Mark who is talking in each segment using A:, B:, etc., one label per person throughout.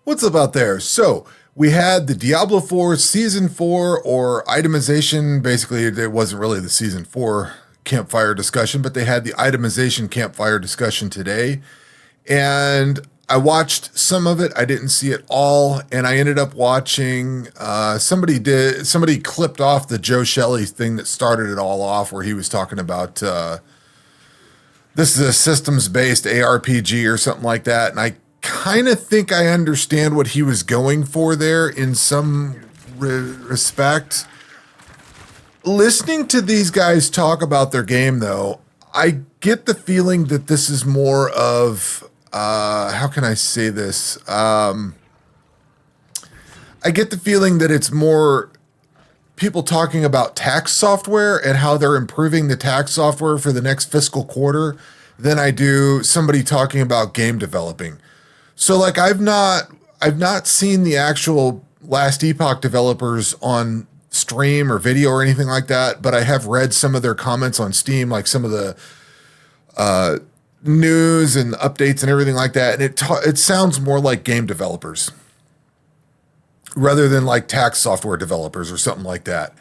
A: What's up out there? So we had the Diablo 4 Season 4 or itemization. Basically, it wasn't really the Season 4 campfire discussion, but they had the itemization campfire discussion today. And I watched some of it. I didn't see it all. And I ended up watching, somebody clipped off the Joe Shelley thing that started it all off, where he was talking about, this is a systems-based ARPG or something like that. And I kind of think I understand what he was going for there in some respect. Listening to these guys talk about their game, though, I get the feeling that this is more of, how can I say this? I get the feeling that it's more people talking about tax software and how they're improving the tax software for the next fiscal quarter than I do somebody talking about game developing. So like I've not seen the actual Last Epoch developers on stream or video or anything like that, but I have read some of their comments on Steam, like some of the news and updates and everything like that, and it sounds more like game developers rather than like tax software developers or something like that.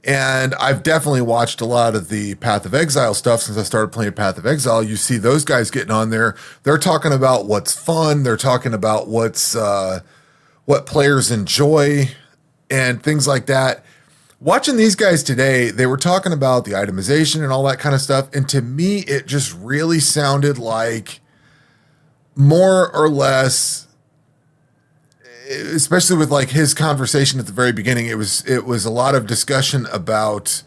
A: And I've definitely watched a lot of the Path of Exile stuff since I started playing Path of Exile. You see those guys getting on there. They're talking about what's fun. They're talking about what players enjoy and things like that. Watching these guys today, they were talking about the itemization and all that kind of stuff. And to me, it just really sounded like more or less, especially with like his conversation at the very beginning, it was a lot of discussion about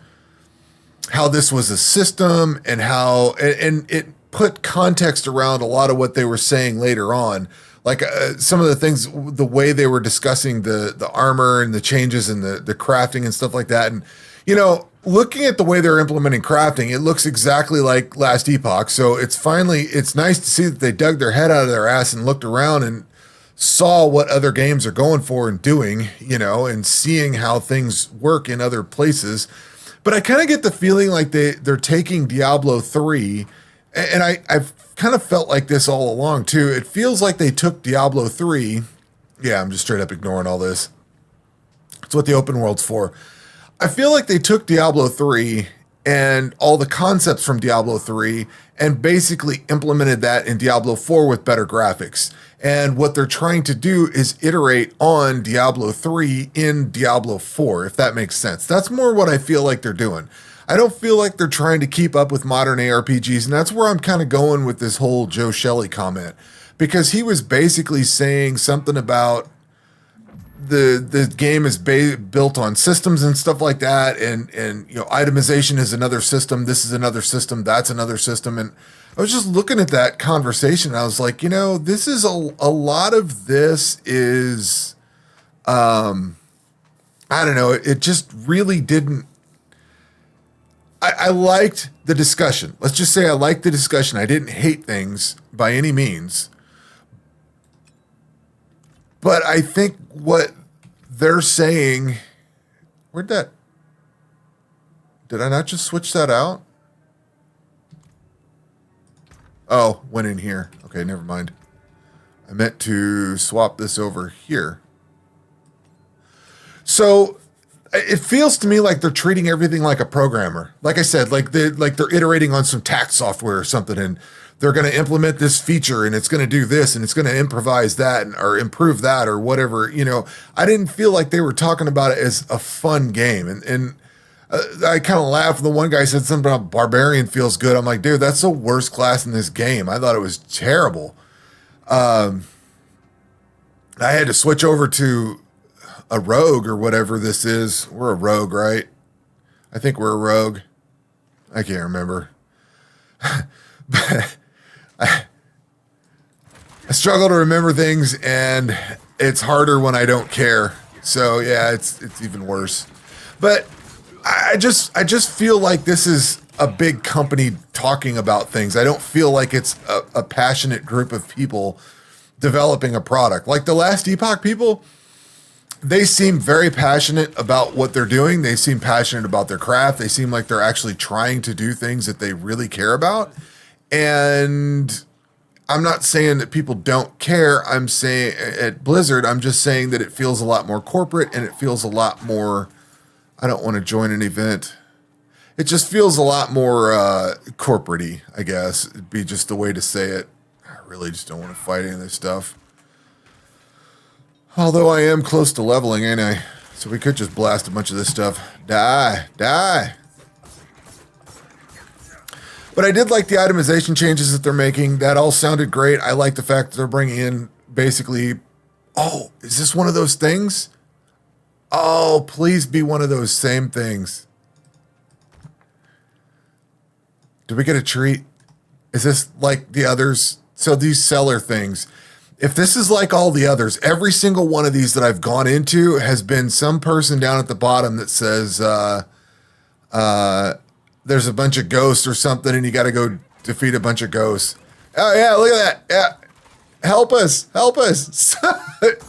A: how this was a system and how, and it put context around a lot of what they were saying later on. Like some of the things, the way they were discussing the armor and the changes and the crafting and stuff like that. And, you know, looking at the way they're implementing crafting, it looks exactly like Last Epoch. So it's nice to see that they dug their head out of their ass and looked around and saw what other games are going for and doing, you know, and seeing how things work in other places. But I kind of get the feeling like they're taking Diablo 3, and I've kind of felt like this all along too. It feels like they took Diablo 3. Yeah, I'm just straight up ignoring all this. It's what the open world's for. I feel like they took Diablo 3 and all the concepts from Diablo 3 and basically implemented that in Diablo 4 with better graphics. And what they're trying to do is iterate on Diablo 3 in Diablo 4, if that makes sense. That's more what I feel like they're doing. I don't feel like they're trying to keep up with modern ARPGs, and that's where I'm kind of going with this whole Joe Shelley comment, because he was basically saying something about the game is built on systems and stuff like that, and you know, itemization is another system, this is another system, that's another system. And I was just looking at that conversation and I was like, you know, this is a lot of this is I don't know, it just really didn't. I liked the discussion. Let's just say I liked the discussion. I didn't hate things by any means. But I think what they're saying, did I not just switch that out? Oh, went in here. Okay, never mind. I meant to swap this over here. So it feels to me like they're treating everything like a programmer. Like I said, like they're iterating on some tax software or something, and they're going to implement this feature and it's going to do this and it's going to improvise that or improve that or whatever. You know, I didn't feel like they were talking about it as a fun game. And I kind of laughed. The one guy said something about Barbarian feels good. I'm like, dude, that's the worst class in this game. I thought it was terrible. I had to switch over to a rogue or whatever this is. We're a rogue, right? I think we're a rogue. I can't remember. But I struggle to remember things, and it's harder when I don't care. So yeah, it's even worse. But I just feel like this is a big company talking about things. I don't feel like it's a passionate group of people developing a product. Like the Last Epoch people, they seem very passionate about what they're doing. They seem passionate about their craft. They seem like they're actually trying to do things that they really care about. And I'm not saying that people don't care. I'm saying at Blizzard, I'm just saying that it feels a lot more corporate and it feels a lot more, I don't want to join an event. It just feels a lot more corporate-y, I guess. It'd be just the way to say it. I really just don't want to fight any of this stuff. Although I am close to leveling, ain't I? So we could just blast a bunch of this stuff. Die, die. But I did like the itemization changes that they're making. That all sounded great. I like the fact that they're bringing in basically... Oh, is this one of those things? Oh, please be one of those same things. Did we get a treat? Is this like the others? So these seller things, if this is like all the others, every single one of these that I've gone into has been some person down at the bottom that says, there's a bunch of ghosts or something and you got to go defeat a bunch of ghosts. Oh yeah, look at that. Yeah. Help us. Help us.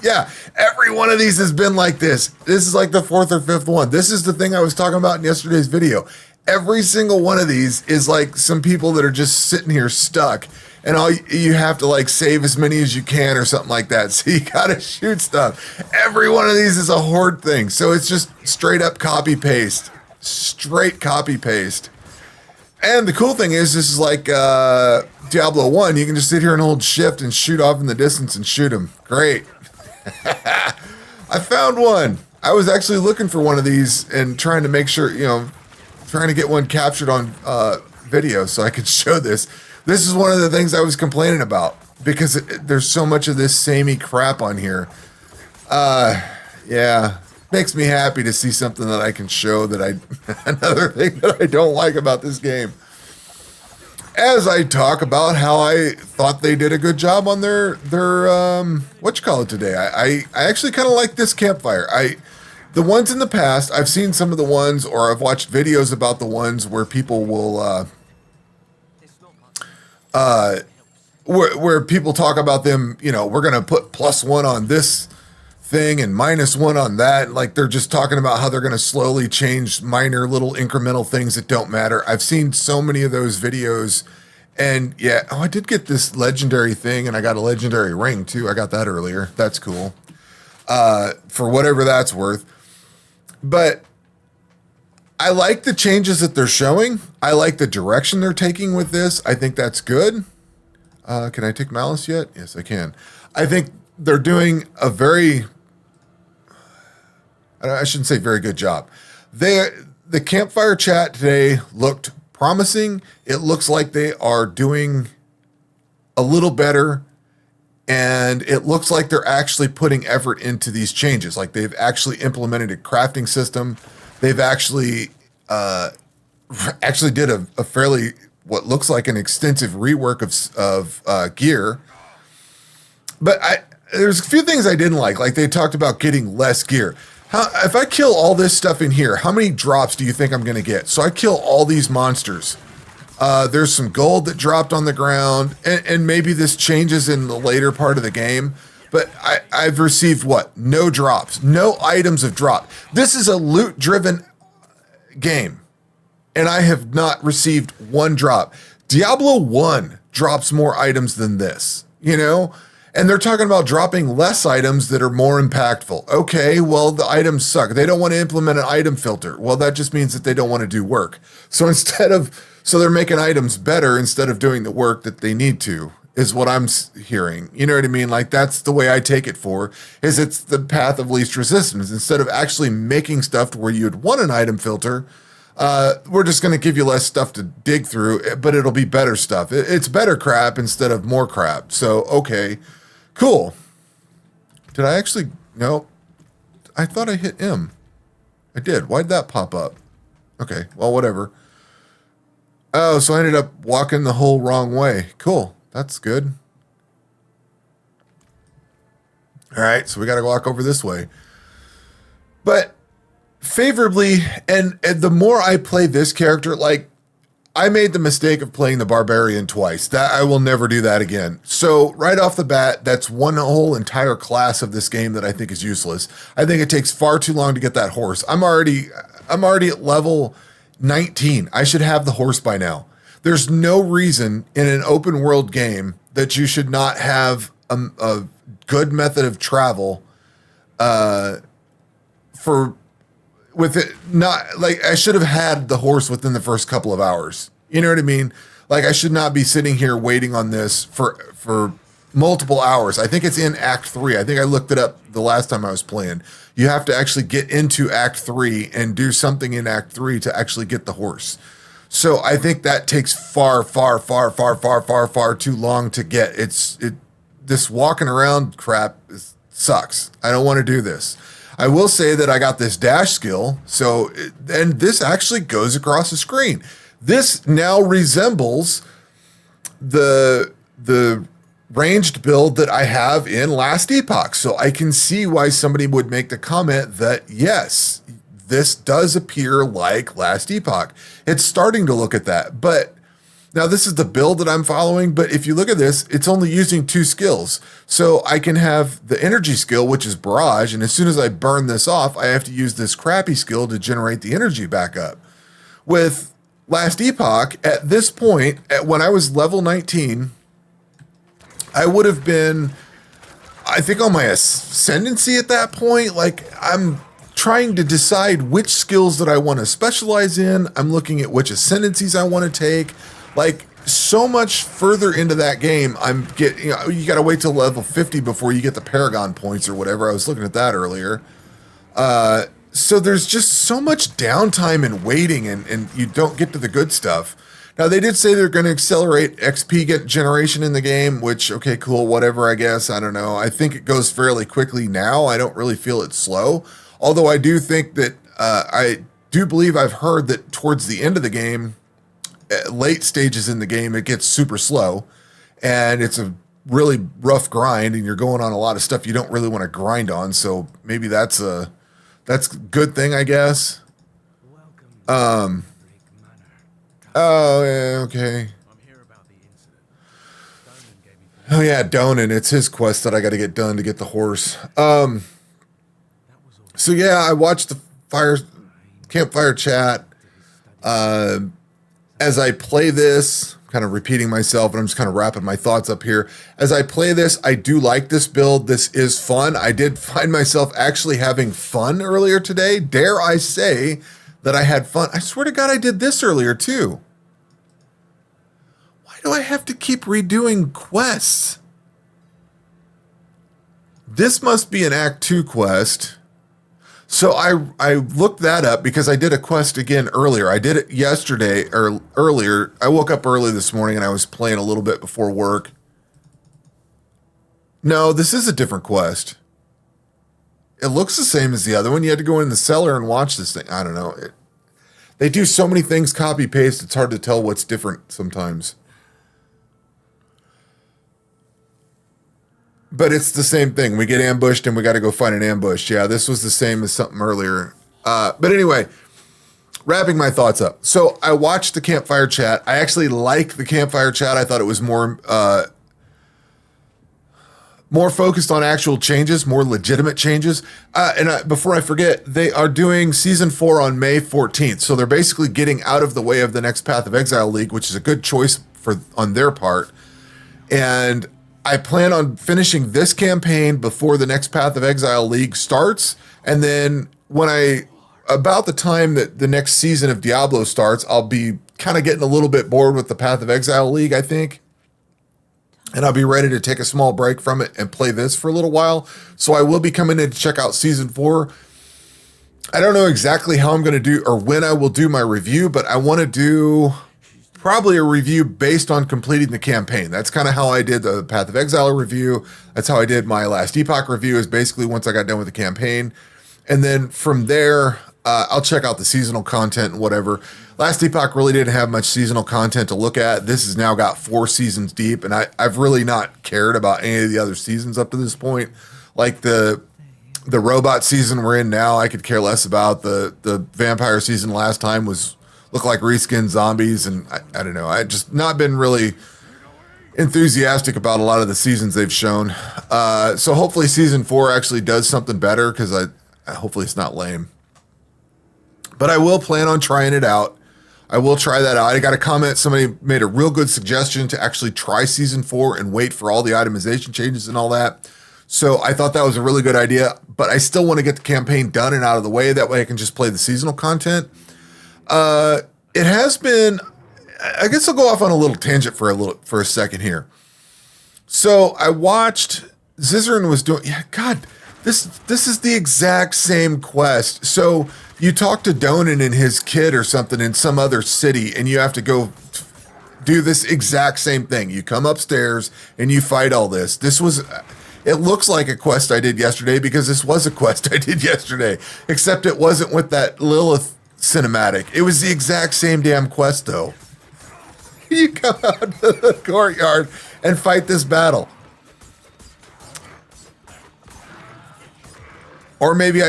A: Yeah. Every one of these has been like this. This is like the 4th or 5th one. This is the thing I was talking about in yesterday's video. Every single one of these is like some people that are just sitting here stuck and all you have to like save as many as you can or something like that. So you got to shoot stuff. Every one of these is a horde thing. So it's just straight up copy paste, straight copy paste. And the cool thing is this is like Diablo 1. You can just sit here and hold shift and shoot off in the distance and shoot them. Great. I found one. I was actually looking for one of these and trying to make sure, you know, trying to get one captured on video so I could show this. This is one of the things I was complaining about because there's so much of this samey crap on here. Yeah, makes me happy to see something that I can show that another thing that I don't like about this game. As I talk about how I thought they did a good job on their whatchamacallit today. I actually kind of like this Campfire. The ones in the past, I've seen some of the ones, or I've watched videos about the ones where people will, where people talk about them, you know, we're going to put +1 on this thing and -1 on that. Like they're just talking about how they're going to slowly change minor little incremental things that don't matter. I've seen so many of those videos and yeah, oh, I did get this legendary thing and I got a legendary ring too. I got that earlier. That's cool. For whatever that's worth. But I like the changes that they're showing. I like the direction they're taking with this. I think that's good. Can I take Malice yet? Yes, I can. I think they're doing a very, I shouldn't say very good job. The Campfire chat today looked promising. It looks like they are doing a little better. And it looks like they're actually putting effort into these changes. Like they've actually implemented a crafting system. They've actually did a fairly, what looks like an extensive rework of gear. But there's a few things I didn't like. Like they talked about getting less gear. If I kill all this stuff in here, how many drops do you think I'm going to get? So I kill all these monsters. There's some gold that dropped on the ground, and maybe this changes in the later part of the game, but I've received what? No drops. No items have dropped. This is a loot-driven game, and I have not received one drop. Diablo 1 drops more items than this, you know? And they're talking about dropping less items that are more impactful. Okay, well, the items suck. They don't want to implement an item filter. Well, that just means that they don't want to do work. So they're making items better instead of doing the work that they need to, is what I'm hearing. You know what I mean? Like, that's the way I take it is it's the path of least resistance. Instead of actually making stuff to where you'd want an item filter, we're just going to give you less stuff to dig through, but it'll be better stuff. It's better crap instead of more crap. So, okay, cool. Did I actually? No. I thought I hit M. I did. Why'd that pop up? Okay, well, whatever. Oh, so I ended up walking the whole wrong way. Cool. That's good. All right, so we got to walk over this way. But favorably, and the more I play this character, like, I made the mistake of playing the Barbarian twice. That I will never do that again. So right off the bat, that's one whole entire class of this game that I think is useless. I think it takes far too long to get that horse. I'm already at level 19. I should have the horse by now. There's no reason in an open world game that you should not have a good method of travel for with it not like I should have had the horse within the first couple of hours. You know what I mean? Like I should not be sitting here waiting on this for multiple hours. I think it's in Act 3. I think I looked it up the last time I was playing. You have to actually get into Act 3 and do something in Act 3 to actually get the horse. So I think that takes far too long to get. This walking around crap sucks. I don't want to do this. I will say that I got this dash skill. And this actually goes across the screen. This now resembles the ranged build that I have in Last Epoch. So I can see why somebody would make the comment that, yes, this does appear like Last Epoch. It's starting to look at that. But now this is the build that I'm following. But if you look at this, it's only using 2 skills. So I can have the energy skill, which is barrage. And as soon as I burn this off, I have to use this crappy skill to generate the energy back up. With Last Epoch, at this point, when I was level 19, I would have been, I think, on my ascendancy at that point. Like, I'm trying to decide which skills that I want to specialize in. I'm looking at which ascendancies I want to take. Like, so much further into that game, you got to wait till level 50 before you get the Paragon points or whatever. I was looking at that earlier. So there's just so much downtime and waiting, and you don't get to the good stuff. Now, they did say they're going to accelerate XP generation in the game, which, okay, cool, whatever, I guess. I don't know. I think it goes fairly quickly now. I don't really feel it's slow. Although I do think that, I do believe I've heard that towards the end of the game, late stages in the game, it gets super slow. And it's a really rough grind, and you're going on a lot of stuff you don't really want to grind on. So maybe that's a good thing, I guess. Oh, yeah, okay. Oh, yeah, Donan. It's his quest that I got to get done to get the horse. So, yeah, I watched the Campfire chat. As I play this, kind of repeating myself, and I'm just kind of wrapping my thoughts up here. As I play this, I do like this build. This is fun. I did find myself actually having fun earlier today. Dare I say that I had fun. I swear to God, I did this earlier too. Why do I have to keep redoing quests? This must be an Act 2 quest. So I looked that up because I did a quest again earlier. I did it yesterday or earlier. I woke up early this morning and I was playing a little bit before work. No, this is a different quest. It looks the same as the other one. You had to go in the cellar and watch this thing. I don't know. They do so many things copy paste. It's hard to tell what's different sometimes. But it's the same thing. We get ambushed and we got to go find an ambush. Yeah, this was the same as something earlier. But anyway, wrapping my thoughts up. So I watched the Campfire chat. I actually like the Campfire chat. I thought it was more focused on actual changes, more legitimate changes. Before I forget, they are doing Season 4 on May 14th. So they're basically getting out of the way of the next Path of Exile League, which is a good choice on their part. And I plan on finishing this campaign before the next Path of Exile League starts. And then about the time that the next season of Diablo starts, I'll be kind of getting a little bit bored with the Path of Exile League, I think. And I'll be ready to take a small break from it and play this for a little while. So I will be coming in to check out Season 4. I don't know exactly how I'm going to do or when I will do my review, but I want to do probably a review based on completing the campaign. That's kind of how I did the Path of Exile review. That's how I did my Last Epoch review, is basically once I got done with the campaign. And then from there, I'll check out the seasonal content and whatever. Last Epoch really didn't have much seasonal content to look at. This has now got 4 seasons deep, and I've really not cared about any of the other seasons up to this point. Like the robot season we're in now, I could care less about. The vampire season last time looked like reskinned zombies, and I don't know. I just not been really enthusiastic about a lot of the seasons they've shown. So hopefully Season 4 actually does something better, because hopefully it's not lame. But I will plan on trying it out. I will try that out. I got a comment. Somebody made a real good suggestion to actually try season 4 and wait for all the itemization changes and all that. So I thought that was a really good idea, but I still want to get the campaign done and out of the way. That way I can just play the seasonal content. It has been, I guess I'll go off on a little tangent for a second here. So I watched Zizaran was doing, yeah, God, this is the exact same quest. So you talk to Donan and his kid or something in some other city, and you have to go do this exact same thing. You come upstairs and you fight all this. It looks like a quest I did yesterday because this was a quest I did yesterday, except it wasn't with that Lilith cinematic. It was the exact same damn quest though. You come out to the courtyard and fight this battle. Or maybe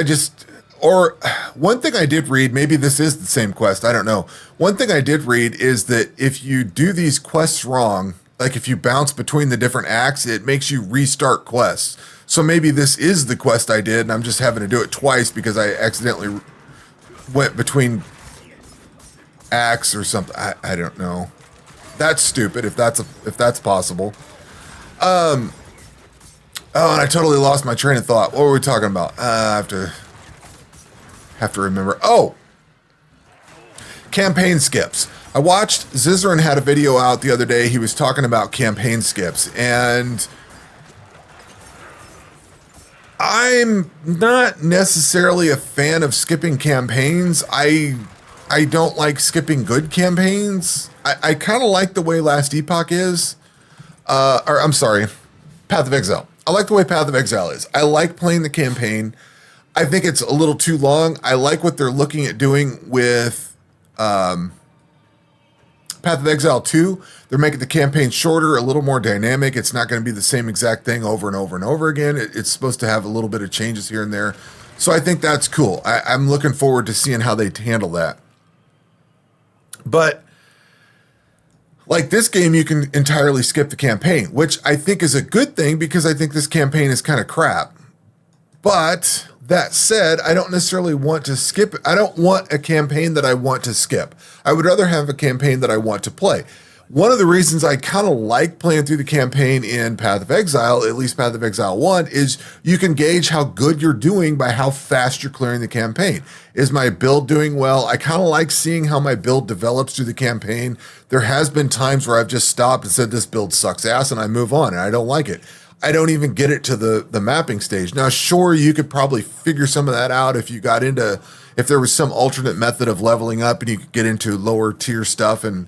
A: or one thing I did read, maybe this is the same quest, I don't know. One thing I did read is that if you do these quests wrong, like if you bounce between the different acts, it makes you restart quests. So maybe this is the quest I did and I'm just having to do it twice because I accidentally went between acts or something. I don't know. That's stupid if that's possible. Oh, and I totally lost my train of thought. What were we talking about? I have to remember. Oh, campaign skips. I watched Zizaran had a video out the other day. He was talking about campaign skips, and I'm not necessarily a fan of skipping campaigns. I don't like skipping good campaigns. I kind of like the way Last Epoch is. Or I'm sorry, Path of Exile. I like the way Path of Exile is. I like playing the campaign. I think it's a little too long. I like what they're looking at doing with Path of Exile 2. They're making the campaign shorter, a little more dynamic. It's not going to be the same exact thing over and over and over again. It's supposed to have a little bit of changes here and there. So I think that's cool. I'm looking forward to seeing how they handle that. But like this game, you can entirely skip the campaign, which I think is a good thing because I think this campaign is kind of crap. But that said, I don't necessarily want to skip it. I don't want a campaign that I want to skip. I would rather have a campaign that I want to play. One of the reasons I kind of like playing through the campaign in Path of Exile, at least Path of Exile 1, is you can gauge how good you're doing by how fast you're clearing the campaign. Is my build doing well? I kind of like seeing how my build develops through the campaign. There has been times where I've just stopped and said, this build sucks ass, and I move on, and I don't like it. I don't even get it to the mapping stage. Now, sure, you could probably figure some of that out if there was some alternate method of leveling up and you could get into lower tier stuff and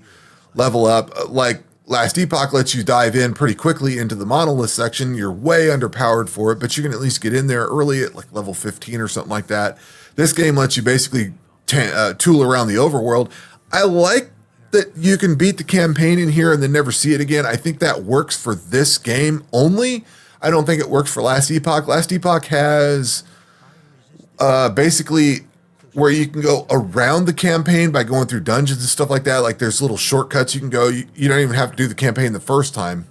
A: level up. Like Last Epoch lets you dive in pretty quickly into the monolith section. You're way underpowered for it, but you can at least get in there early at like level 15 or something like that. This game lets you basically tool around the overworld. I like that you can beat the campaign in here and then never see it again. I think that works for this game only. I don't think it works for Last Epoch. Last Epoch has basically where you can go around the campaign by going through dungeons and stuff like that. Like there's little shortcuts you can go. You don't even have to do the campaign the first time.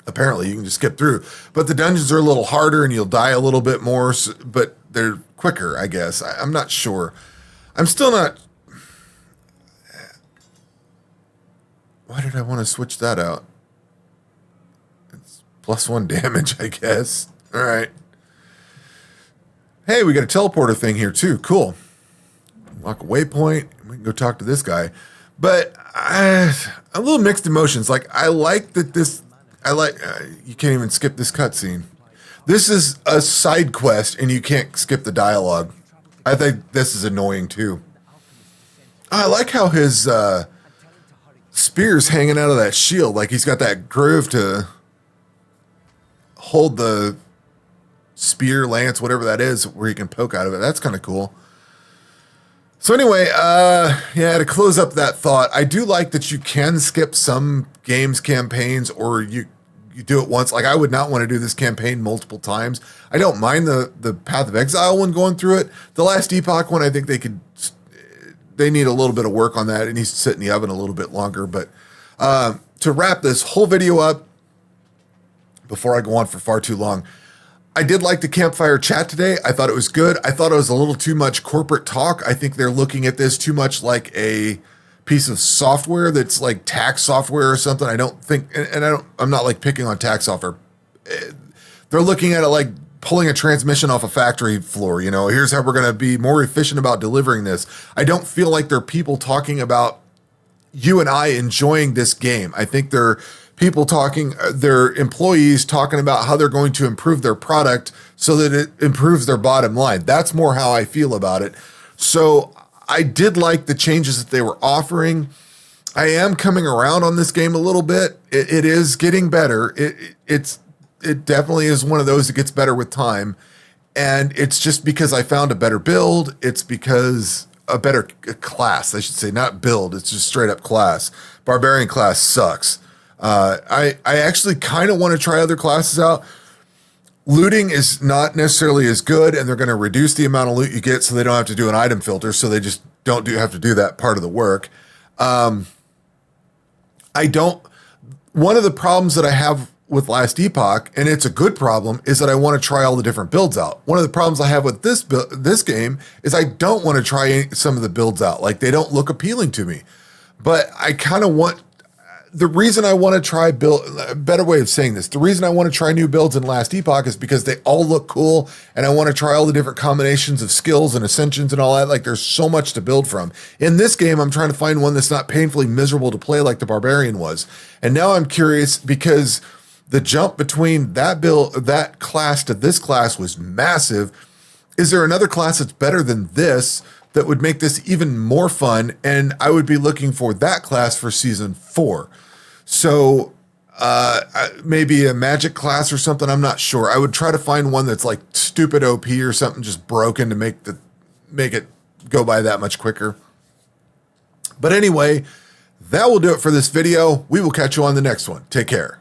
A: Apparently you can just skip through, but the dungeons are a little harder and you'll die a little bit more, but they're quicker, I guess. I'm not sure. I'm still not. Why did I want to switch that out? It's +1 damage, I guess. All right. Hey, we got a teleporter thing here too. Cool. Walk a waypoint. We can go talk to this guy. But a little mixed emotions. Like I like that this. You can't even skip this cutscene. This is a side quest, and you can't skip the dialogue. I think this is annoying too. I like how his spear's hanging out of that shield. Like he's got that groove to hold the spear, lance, whatever that is, where you can poke out of it. That's kind of cool. So anyway, to close up that thought, I do like that you can skip some games campaigns, or you do it once. Like I would not want to do this campaign multiple times. I don't mind the Path of Exile one going through it. The Last Epoch one, I think they need a little bit of work on that. It needs to sit in the oven a little bit longer. But to wrap this whole video up, before I go on for far too long, I did like the Campfire chat today. I thought it was good. I thought it was a little too much corporate talk. I think they're looking at this too much like a piece of software that's like tax software or something. I don't think, I'm not like picking on tax software. They're looking at it like pulling a transmission off a factory floor. You know, here's how we're going to be more efficient about delivering this. I don't feel like they're people talking about you and I enjoying this game. I think they're people talking, their employees talking about how they're going to improve their product so that it improves their bottom line. That's more how I feel about it. So I did like the changes that they were offering. I am coming around on this game a little bit. It is getting better. It definitely is one of those that gets better with time. And it's just because I found a better build. It's because a better class, I should say, not build. It's just straight up class. Barbarian class sucks. I actually kind of want to try other classes out. Looting is not necessarily as good, and they're going to reduce the amount of loot you get so they don't have to do an item filter, so they just don't have to do that part of the work. One of the problems that I have with Last Epoch, and it's a good problem, is that I want to try all the different builds out. One of the problems I have with this game is I don't want to try some of the builds out. Like, they don't look appealing to me. But I kind of want... The reason I want to try a better way of saying this, the reason I want to try new builds in Last Epoch is because they all look cool, and I want to try all the different combinations of skills and ascensions and all that. Like, there's so much to build from. In this game, I'm trying to find one that's not painfully miserable to play like the Barbarian was. And now I'm curious because the jump between that class to this class was massive. Is there another class that's better than this that would make this even more fun? And I would be looking for that class for season 4. So maybe a magic class or something. I'm not sure. I would try to find one that's like stupid OP or something, just broken to make it go by that much quicker. But anyway, that will do it for this video. We will catch you on the next one. Take care.